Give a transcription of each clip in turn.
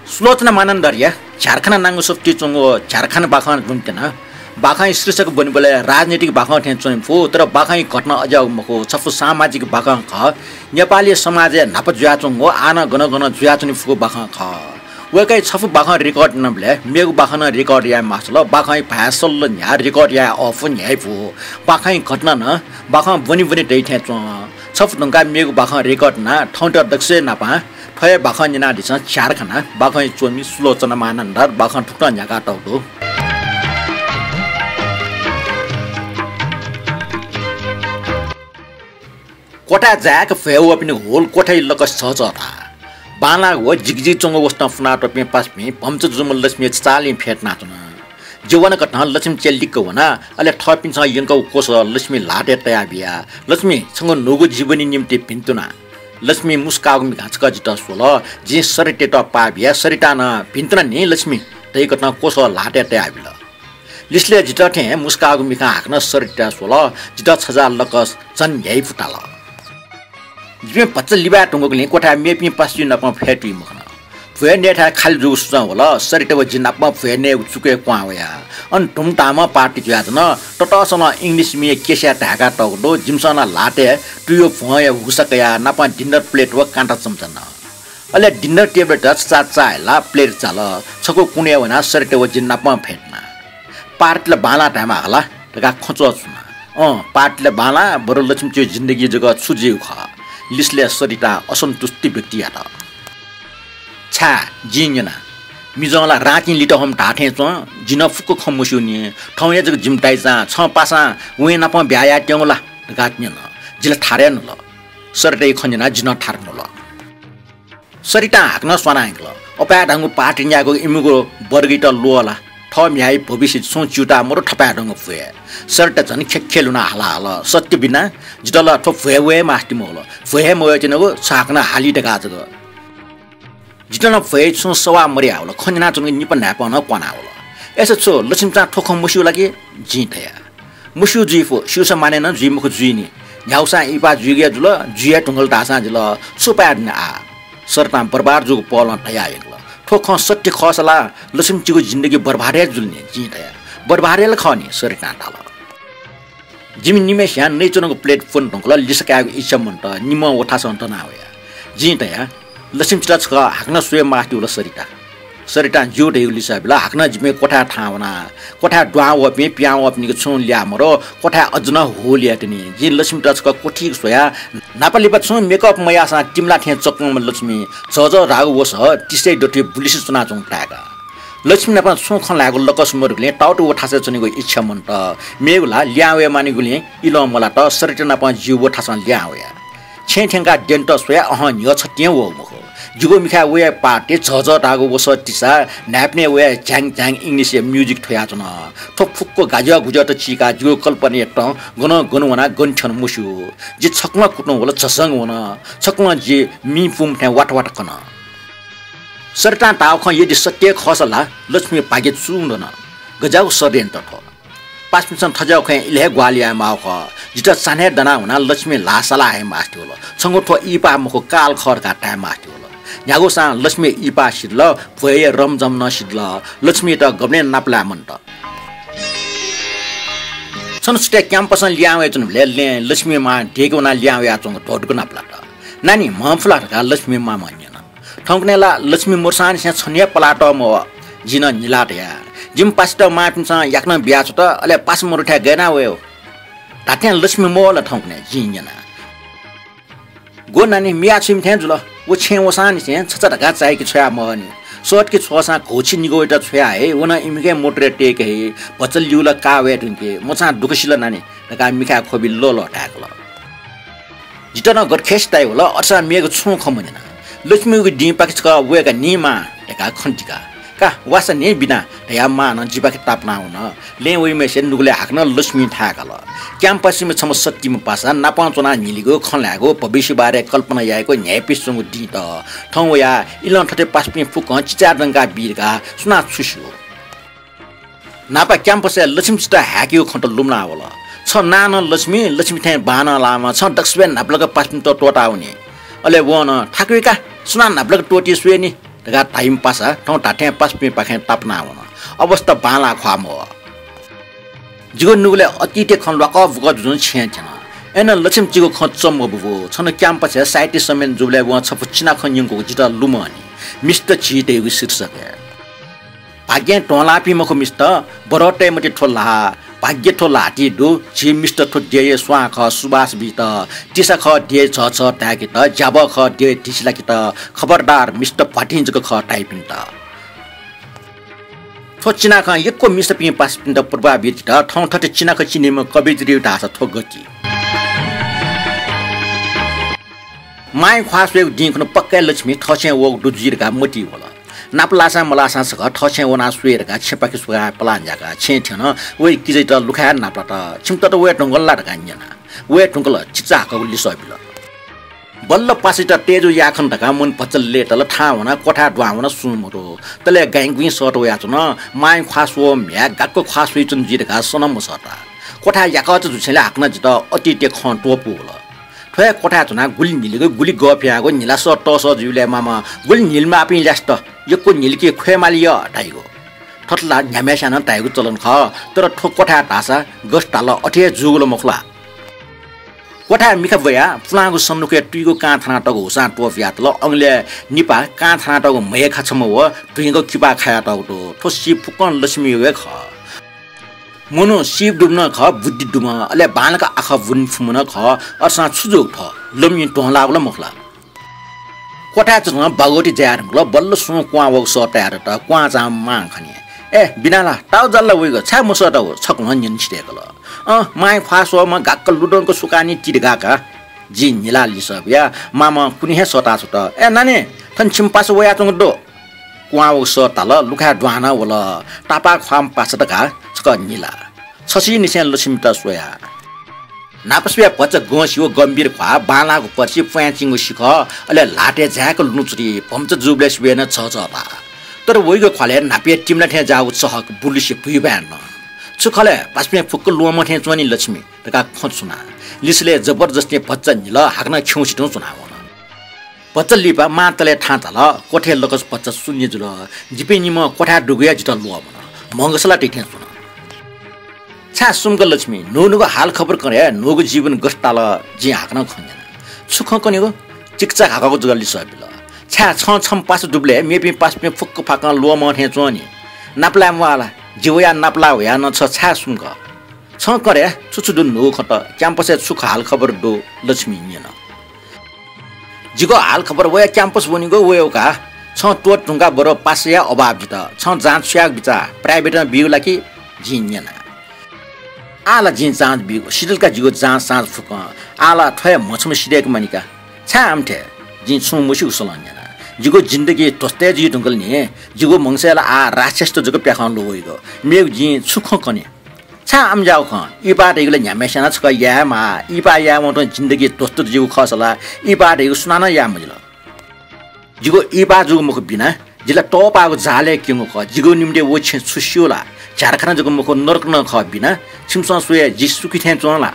सुलोचना मानंदर या झारखंड नांगो सफ्टी चंगो झारखंड बाखान बुनतेना बाखाई शीर्षक बनिबले राजनीतिक बाखा ठेचोइन फो तर बाखाई घटना अजाउ मको सफु सामाजिक बाखा ख नेपाली समाज नाप जुयाचंगो आना गन गन जुयाचनि फुको बाखा ख वेकै सफु बाखा रेकर्ड नबले मेगु बाखा न रेकर्ड या मासल बाखाई भासल न्या रेकर्ड या अफ न्याय फो बाखाई घटना न बाखा बनि बनि दै ठेचो सफु ढंगा मेगु बाखा रेकर्ड ना ठौट दक्ष नापा फय बाखा निना दिस झारखंड बाखाई चोमी सुलोचना मानंदर बाखा ठुक्टा न्याका टौदो कोठा जाक फेउ पनि होल कोठै लकस छ चरा बाला हो जिगजि चंगो वस्ता फुना टपे पासमे पमच जुमल लक्ष्मी चाली फेट नाचन जीवन कथा लक्ष्मी चेलिक होना अले थपिन छ यंको कोस लक्ष्मी लाटे तया बिया लक्ष्मी संग नोगु जीवनी निम्ति पिन्तुना लक्ष्मी मुस्कागु मिघाचक जित सोल जे सरिटे त पा बिया सरिटा न पिन्तुना नि लक्ष्मी तै कथा कोस लाटे तया बिल लिसले जित थे मुस्कागु मिघा हाक्न सरिटा सोल जित छजा लकस जन यही फुटाल जिमे पच्चल लिबा टंगोले कोठा मेपि पासि नप फेटि मखना फे नेठा खाली जुस होला सरिटव जिनाप फेने चुके क्वावया अन टुमटामा पार्टी ज्याजन टटसन इंग्लिश मे केसिया ढाका टगदो जिमसना लाटे टुयो फय हुसकया नापा डिनर प्लेट व कांटा चमचन अले डिनर टेबल टच चाला प्लेट चाल छको कुने वना सरिटव जिनाप फेटना पार्टीले बाला टाइमा होला तका खचो छुना पार्टीले बाला बरु लक्ष्मी त्यो जिन्दगी जग छुजिउ ख लिसले सरिता असन्तुष्टि व्यक्ति आत छा जिङना मिजला राति लिट हम ढाठे छ जिन फुको खमुसु नि ठौया जग जिमटाइ जा छ पासा वे नप ब्याया ट्यंगला गाट्ने न जिल थारे न ल सरटै खन्जना जिन थार्न ल सरिता हाक्न सनाइल अपा ढंगु पाटिन्याको इमुगो बर्गिट लोला ठम्याइ भविष्य सोच्युटा मरो ठपा ढंगु फुए सर्ट झन खेखेलुना हाला सत्य बिना जितल ठो फुए मास्ति मोल फुए मोय चिनको साकना हाली टका जग जितल फुए सो सवा मरिया होला खन्जना चुन निपन नापन पना होला एसे छो लक्ष्मीचा ठोख मुसु लागि जिथया मुसु जिफो सुस मानेन जिमुख जुइनी न्याउसा इपा जुगे जुल जुया टुंगल दासा जुल सुपाड्न आ सरता बर्बाद जुग पल तया एकल ठोख सत्य खसला लक्ष्मीको जिन्दगी बर्बादे जुल्ने जिथया बर्बादेल खनी सरिता ताल जिमि निमेश या नेचनको प्लेटफोन ढंगला लिसकाको इच्छा मन त निम ओठा सन्त ना होया जितया लक्ष्मी टच क हाक्न सुए मास्ति उल सरिता जोडे लिसा बेला हाक्न जिमे कोठा ठावना कोठा ड्वा वपे प्या वपनी छु ल्या मरो कोठा अजन हो ल्या तनी जि लक्ष्मी टच क कोठी सोया नापली पछु मेकअप मयासा टिमला थे चक्म लक्ष्मी जज रागु वस तिसै डटे बुलिस चुना चों टागा लक्ष्मी नपा सोख लागो लकस मरुले टाउटो उठासे चनेको इच्छा मन त मेगुला ल्यावे मानिगुले इलो मला त सरिता नपा जिउ उठास ल्यावे छेठेंगा डेन्ट सोया न्य छट्या वो मखो जुगो मिखा वे पाटे झझ टागो वस तिसा नाप्ने वे झ्याङ झ्याङ इंग्लिश म्युजिक ठया छन ठोक फुक्को गाजा गुजा त चिका जुगो कल्पने त गन गनुवना गन्ठन मुसु जे छक्मा कुट्नु होला छसंग होना छक्मा जे मी पुम ठ्या वाट वाट कन सरता ताव ख यदि सत्य खसला लक्ष्मी पागे चुंदन गजाउ सदेन त ठ पासमिसन थजाउ ख इले ग्वालिया माउ ख जित साने दना हुना लक्ष्मी लासला है मास्ति होला संगठो इपा मको काल खर का टाइम मास्ति होला न्यागो सा लक्ष्मी इपा सिद्ल भए रमजम न सिद्ल लक्ष्मी त गब्ने नापला मन त संस्टे क्याम्पस ल्यावे चन ले लक्ष्मी मा ढेगोना ल्यावे आचंग ढोडको नापला त नानी मफला का लक्ष्मी मा मन्यन ठंकनेला लक्ष्मी मोरसान से छन्या पलाट म जिन निलाटया जिम पास्ट मापिन्छ याक्न ब्याच त अले पास मरुठा गना वयो तात्या लक्ष्मी मोला ठंकने जिन्जना गो नानी मिया छिम थे जुल वो छे वसान से छचा ढका चाहिके छया मनी सोट के छोसा घोछि निगोइटा छया है वना इमके मोटरे टेक है बचल युला कावे टुके मचा दुखसिल नानी ढका मिखा खोबि लोलो ढाकल जितना गरखेस्ताइ होला असा मेगो छु खमजना लक्ष्मीको डिपाक छ वेका निमा ढका खन्टिका का वासा ने बिना या मान जिबाके तापना हुन ले वइ मेसे नुगले हाक्न लक्ष्मी थाकल क्याम्पस में छम सत्ती में पासा नापा चुना निलिगो खलागो भविष्य बारे कल्पना याको न्यायपिसंग दी त ठौ या इलन ठटे पासपि फुक चिचा रंगा बीरका सुना छुसु नापा क्याम्पस लक्ष्मी स्टा हाक्यो खन्ट लुमना होला छ नान लक्ष्मी थे बाना लामा छ दक्सबे नापलक पासपि त टोटा हुने अले वन ठाकुरका सुना नापलक टोटी सुएनी तका टाइम पास ठौ टाटे पास पे पाखे तापना हुन अवस्था बाला ख्वाम हो जिगो नुगले अतिटे खन लक वक जुन छे छन एन लक्ष्मी जिगो खचम बबु छन क्याम्पस साइटी समेन जुले व छपुचिना खन्यको जिता लुमनी मिस्टर छिटे शीर्षक भाग्य टोलापी मखो मिस्टर बरटे मटे ठोला भाग्य ठोला टी दु छि मिस्टर ठो दे स्वा ख सुबास बित तिसा ख दे छ छ ट्याके त जाब ख दे तिसला कि त खबरदार मिस्टर पाटिन्जको ख टाइपिङ त ठो चिना ख यको मिस्टर पि पास पिन त प्रभावित त ठौ ठटे चिना ख चिनेम कविजरी ढासा ठो गति माइ ख्वासले दिनको पक्कै लक्ष्मी ठछे वो दुजिरका मोटी होला नापलासा मलासा सक ठछे वना सुएरका छेपाकी सुगा पलान्जाका छे थेन वे किजै त लुखा नापला त छिम त वे टंगल्ला ढका न्याना वे टंगल चिचाका उल्ली सबिल बल्ल पासी त तेजु याखन ढका मन पचलले तल ठा वना कोठा ड्वावना सुमरो तले गाइङगुइ सट वया छन माइ ख्वासो म्या गाक्को ख्वासुइ चुन जिरका सनम सटा कोठा याकत जुछले हाक्न जित अति टे ख टोपु होला ठय कोठा चुना गुली निलेको गुली गफ्याको निला सट स जुले मामा गुली निलमा अपि लास्ट यको निलके खयमालिय टाइगो ठटला न्यामेसान टाइगो चलन ख तर ठो कोठा तासा गस्टाल अठे जुगुल मखला कोठा मिखा भया फुलागो सम्नुके टुइगो का थाना टगो हुसा टोफिया तल अंगले निपा का थाना टगो मय खाछम व टुइगो किपा खाया टगो ठो सि फुकन लक्ष्मी वे ख मनो शिव डुब्न ख बुद्धि डुम अले बालका आँखा बुन फुमन ख अर्सा छुजुक ठ लम्यु टोलावला मखला कोठा चुन बागोटी ज्यार ल बल्ल सु क्वा वक सटाएर त क्वा जा माङ खनि ए बिनाला टाउ जल्ला उइगो छा मसटा हो छक हन्यन छिटेको ल माइ फासो म गाक्क लुडनको सुकानी टिडगाका जी निला लिसबिया मामा कुनि हे सटा छ त ए नानी थन छिमपास वया चंग दो क्वा वक सटाल लुखा ड्वाना वला टापा खाम पास तका छक निला छसी निसेन लक्ष्मी त सोया नापस्या पच गोसियो गम्भीर खा बालाको पछि फ्याचिङो सिख अले लाटे झ्याक लुचरी पम्च जुबले सुबेन छ छ बा तर वइगो खले नापे टिमला ठे जाउ सहक बुलिसि पुइबान छुखले पासमे फुक्क लोम ठे चोनी लक्ष्मी तका खचुना लिसले जबरजस्ती पच्च निल हाक्न खौसिटो चुनाव पच्च लिपा मातले ठाँचाल कोठे लकस पच्च शून्य जुल जिपेनी म कोठा डुगया जित लुम मंगसला टिठे सुन छा सुमक लक्ष्मी नोनुको हाल खबर करे नोगो जीवन गस्टाल जी हाक्न खन्दैन सुख कनेको चिकचा हाकाको जुगली सबिल छा छ छम पास डुब्ले मेपी पास पे फुक्क फाक लो मथे चोनी नाप्ला वाला जिवया नाप्ला होया न छ छा सुमक छ करे छुछु नो खट क्याम्पस सुख हाल खबर दो लक्ष्मी निन जिगो हाल खबर वया क्याम्पस बनिगो वयोका छ टोट टुंगा बरो पासया अभाव जित छ जाँच स्याग बिचा प्राइभेटमा बिउला कि जिन्यना आला जिन जाँच बिगो सिडलका जिगो जाँच साँच फुक आला ठय मछम सिडेक मनिका छामथे जिन छु मुसु सलन्याना जिगो जिन्दगी तस्ते जि टुंगल नि जिगो मंगसेला आ राक्षस त जगो प्याखन लोइगो मेग जिन सुख कने छाम जाउ ख इपा देगले न्यामेसना छक यामा इपा या म त जिन्दगी तस्ते जिगो खसला इपा देगो सुनाना या मजिल जिगो इपा जुगो मुख बिना जिला टपाको जाले किङो ख जिगो निम्डे वछे छुस्योला झारखाना जगो मुख नरक न ख बिना छिमसा सुए जि सुखी थे चोला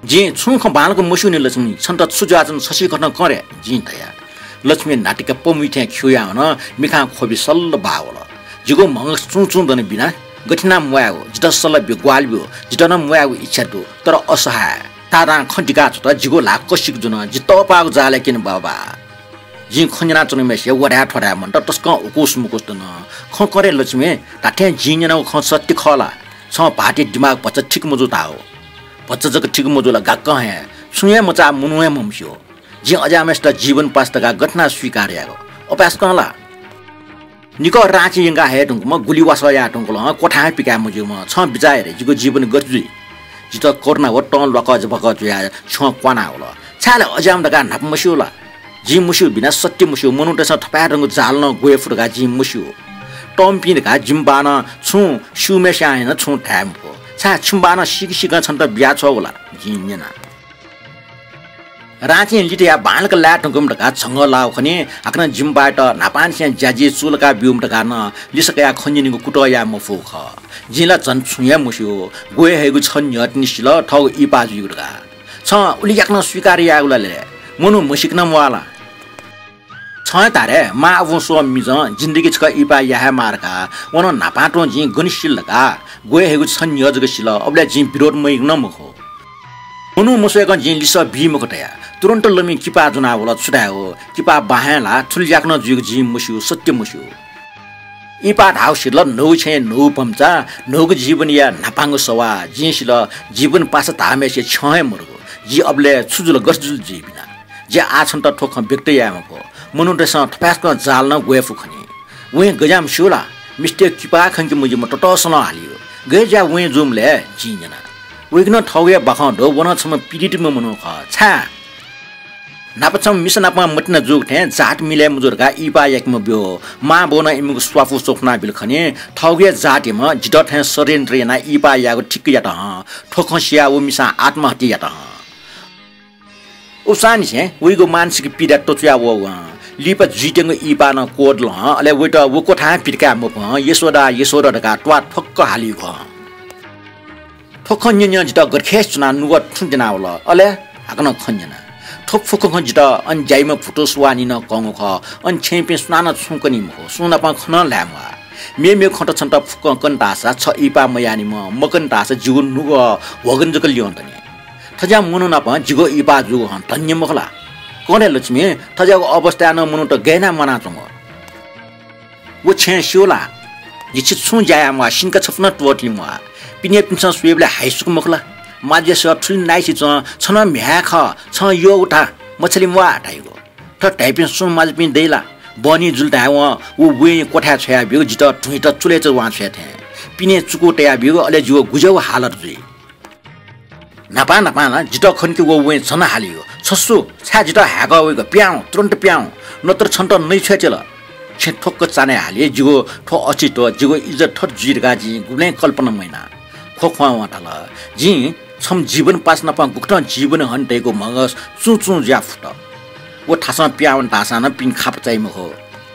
जी छु ख बालको मसुनी लक्ष्मी छन्त सुजाजन ससी गर्न करे जी तया लक्ष्मी नाटिका पमिथे खिया न मिखा खोबी सल्ल बावल जिगो मंग चु चु दने बिना गठिना मुयागो जित सल्ल बिग्वालबो जित न मुयागो इच्छा दु तर असहाय तारा खण्डिका छ त जिगो लाक कसिक जुन जित पाको जाले किन बाबा जी खन्जना चुने मेसे वडा ठडा मन त तस्क उकुस मुकुस त न ख करे लक्ष्मी ताठे जिन्जना ख सत्य खला छ पाटी दिमाग पच ठीक मजुता हो पच जक ठीक मजुला गाक्क हे सुये मचा मुनुए मम्स्यो जी अजामेस्ट जीवन पास्तका घटना स्वीकार्यागो अपास कहला निको राची यंगा हे टुंग म गुली वासया टुंगल कोठा पिका मुजु म छ बिचारे जिगो जीवन गजु जित कोर्ना व टन लक जबक जुया छ क्वाना होला छाले अजाम दका नाप मस्योला जी मुस्यु बिना सत्य मुस्यु मनुटेस थपाएर रंग जाल्न गोए फुटका जी मुस्यु टम्पिनका जिम्बान छु सुमेशा हैन छु ठ्यामको छा छुम्बान सिक छन् त बिया छ होला जिन्यना राची लिटिया बालका लाटुगम ढका छंग लाउ खने आक्न जिम्बाट नापान स्या ज्याजी चुलका बिउम ढका न लिसकया खन्जिनीको कुटया मफुख जिला जन छुया मुस्यु गोए हेगु छन् यत निसिल ठौ इपाजु ढका छ उली याक्न स्वीकार्या उलाले मनु मसिक्न मवाला छ तारे मा आफू सो मिज जिन्दगी छ इपा याहा मारका वन नापाटो जी गनिशिल का गोय हेगु छन यजग सिल अबले जी विरोध मै न मखो हुनु मुसेक जी लिस बी मखटया तुरन्त लमी किपा जुना होला छुटायो किपा बाहेला छुलज्याक्न जुग जी मुस्यु सत्य मुस्यु इपा धाउसिल नौ छे नौ पम्चा नौग जीवन या नापांग सवा जिसिल जीवन पास धामे से छय मरगो जी अबले छुजुल गसजुल जी बिना जे आछन त ठोख व्यक्त यामको मनुटस थपास्क जाल न गए फुखनी वे गजाम शुला मिस्टेक किपा खंकी मुजी म टटसन हालियो गजा वे जुमले जिजना वेगन ठौगे बखा दो वन छम पीडित म मनु ख छा नापछम मिसन आपमा मटन जुग थे जात मिले मुजुरका इपा एक म ब्यो मा बोना इमुक स्वाफु सोखना बिल खने ठौगे जाति म जित थे सरेन्द्र ना इपा याको ठिक या त ठोखसिया उ मिसा आत्महत्या या त उसानी छे वेगो मानसिक पीडा टोचया वो लिप जिटेंग इपा न कोड ल अले वेट वो कोठा पिटका म प यशोदा का ट्वा ठक्क हाली ख ठोख न्य जित गरखेस चुना नुग ठुजना होला अले हाकन खन्जना ठोक फुक जित अन जाइम फुटो सुवानी न कंग ख अन छेपे सुनान छुकनी म सुना प खन ल्यामा मे खट छन्त फुक कन तासा छ इपा मयानी म मकन तासा जीवन नुग वगन जक लियोन्तनी थजा मुनु न प जिगो इपा जु हन धन्य मखला कोने लक्ष्मी थजाको अवस्था न मुनु त गैना मना चंग वो छे शिवला यछि छु जाया म सिनका छपना टोटी म पिने पिन्छ सुएबले हाइसुक मखला माजे स ठुल नाइसि छन म्या ख छ यो उठा मछली म आटाइगो त टाइपिन सु माज पिन देला बनी जुलता व वे कोठा छया बिउ जित ठुइ त चुले च वा छे थे पिने चुको टया बिउ अले जुव गुजौ हालत जुइ नापा न जित खनके वो वे छन हालियो छसु छा जित हागा वेगो प्याउ तुरन्त प्याउ नत्र छन्त नै छेचल छे ठोक्क चाने हालिए जिगो ठो अचितो जिगो इज्जत ठट जिरगा जी गुले कल्पना मैना खोखवा वाटल जी छम जीवन पास नपा गुक्ट जीवन हन्टेको मगस चुचु ज्या फुट वो ठासा प्यावन तासा न पिन खाप चाइ मखो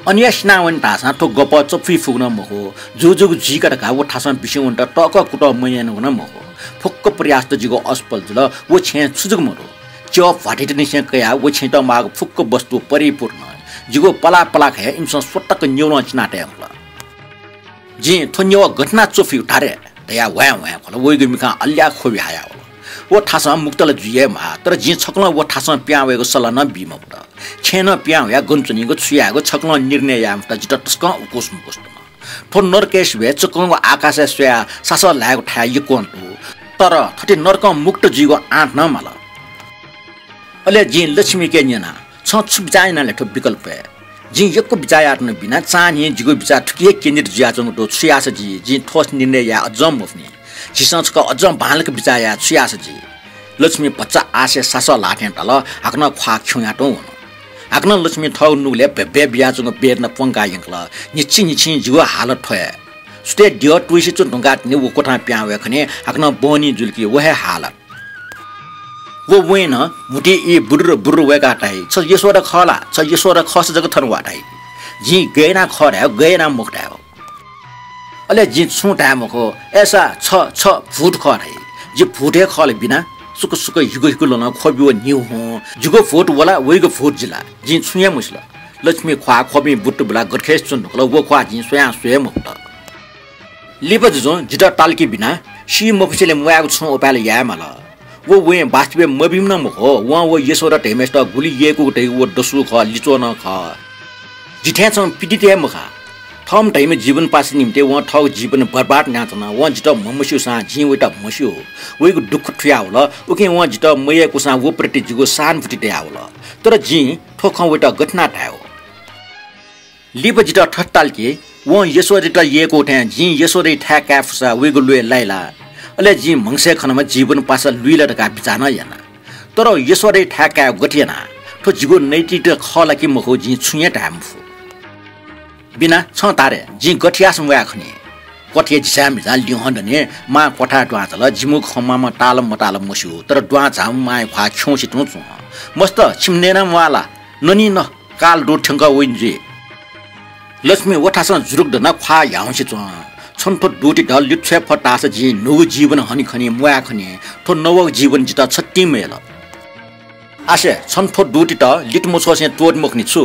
अन्य स्नावन तासा ठो गप चफी फुग्न मखो जुजुग जिका का वो ठासा बिसुन त टक कुट मैन हुन मखो फुक्क प्रयास त जिगो अस्पल जुल वो छे सुजुग मरो च फाटिट निसे कया वो छे त माग फुक्क वस्तु परिपूर्ण जिगो पला पला खे इन्स स्वटक न्यून चिनाटे होला जी थन्यो घटना चोफी उठारे तया वया खला वइगो मिका अल्या खोबि हाया होला वो ठासा मुक्तल जुये मा तर जी छक्ल वो ठासा प्यावेको सला न बिम पुरा छेन प्याउ या गन्चनीको छुयाको छक्ल निर्णय याम त जित टस्क उकोस मुकोस थो नरकेश वे चकंगो आकाश स्वया सास लागो ठा यकोन्टु तर थटे नरक मुक्त जीगो आठ न माला अले जी लक्ष्मी के न्यना छ छुप जाइन लेठो विकल्प जी यको विचार न बिना चानी जिगो विचार ठुकिए केन्द्र जियाजंग तो छुयास जी ठोस निर्णय या अजम मुफनी जिसंच का अजम बालक विचार या छुयास जी लक्ष्मी बच्चा आसे सास लाठेन तल हाक्न ख्वा ख्युयाटो हाक्न लक्ष्मी थौ नुले बे बियाजंग बेर्न पंगा यंकला निछि जिगो हालत ठय स्टे दियो टुइसि चु ढंगा नि वो कोठा प्यावे खने हाक्न बोनी जुल्की वहे हालत वो वेन मुटी ए बुर्र वेगा टाइ छ यसोर खला छ यसोर खस जग थन वाटाइ जी गएना खरा गएना मुक्टा अले जी छुटा मको ऐसा छ फुट खराइ जी फुटे खले बिना सुक युगो लन खबियो न्यू हो जुगो फुट वाला वेगो फुट जिला जी छुया मुसला लक्ष्मी ख्वा खबि बुट्टु बुला गरखेस चुन ढकल वो ख्वा जी सोया मुक्ता लिपज जो जिटा टालकी बिना सी मफिसले मुयाको छु ओपाले यामाला वो वे वास्तव मबिम न मखो वो यसोर टेमेस्ट गुली येको टे वो दसु ख लिचो न ख जिठे छ पिटिते मखा थम टाइम जीवन पास निम्ते वो ठौ जीवन बर्बाद नाचना वो जिट ममस्यु सा जी वेटा मस्यु वेको दुख ठ्या होला ओके वो जिट मयको सा वो प्रति जिगो सान फुटिते होला तर जी ठोख वेटा घटना थायो लिप जिट ठट्टाल के वो यसोर जिट येको थे जी यसोर ठ्या काफसा वेगो लुए लाइला अले जी मंगसे खनमा जीवन पास लुइला का बिचाना याना तर यसोरे ठ्याका गटियाना तो जिगो नैतिक खला कि मखो जी छुया टामफु बिना छ तारे जी गठियास मुया खने कठिया जिसा मिजा लिहन्दने मा कोठा द्वा चल जिमु खमामा तालम मतालम मस्यु तर द्वा झाम माय खा खौसि तुछु मस्त छिमनेना वाला ननी न काल दो ठंगा वइन्जे लक्ष्मी वठासन जुरुक दना खा याउँसि च छन्तो डोटी ढल लिच्छे फटास जी नव जीवन हनि खनि मुया खनि थो नव जीवन जिता छट्टी मेल आसे छन्तो डोटी त लिट मोछो से तोड मुखनि छु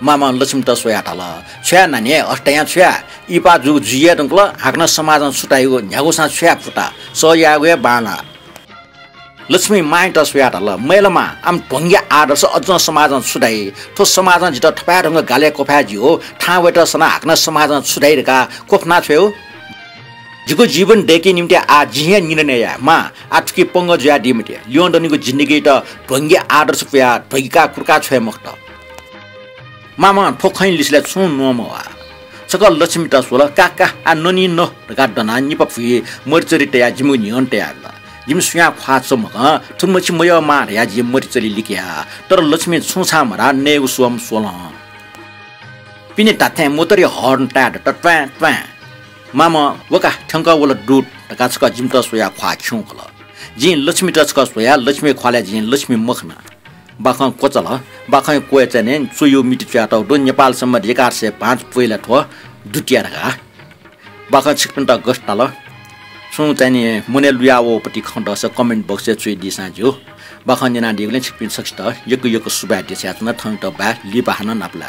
मामा लक्ष्मी त सोया ठाल छ्या नानी अष्टया छ्या इपा जु जिया दंकल हाक्न समाजन सुटाइगो न्यागोसा छ्या फुटा सयागे बाना लक्ष्मी माइ त सोया ठाल मैलमा आम ढंग्या आदर्श अझ समाजन सुटाइ थो समाजन जित ठपा ढंग गाले कोफा जियो ठा वेट सना हाक्न समाजन सुटाइरका कोफना छ्यो जिको जीवन डेके निम्ति आ जिया निर्णय मा आठकी पंग ज्या दिमटे लियोन्दनीको जिन्दगी त ढंग्या आदर्श प्या ढैका कुर्का छ्या मक्त मामा फोखै लिसले छु नोमवा सकल लक्ष्मी त सोल काका आ ननी न गा दना निपफि मर्चरी तया जिमु नियन तया जिम सुया फाछ म थुमछि मय मा या जिम मर्चरी लिक्या तर लक्ष्मी छुछा मरा ने उसम सोल पिने ताथे मोतरी हर्न टाड टट्वा ट्वा मामा वका ठंका वला दुट टका छका जिम त सोया खा छुखल जि लक्ष्मी त छका सोया लक्ष्मी खले जि लक्ष्मी मखना बाखं कोचल बाखं कोय चने सुयो मिट च्याट दो नेपाल सम्म 1105 पहिला थो दुटिया रका बाखं छिकपन त गस्ताल सु चाहिँ मुने लुयाओ पटी खण्ड स कमेन्ट बक्स चाहिँ दिसा जो बाखं जना दिगले छिकपिन सक्छ त यको सुबा दिसा न थङ त बा लिबाहन नाप्ला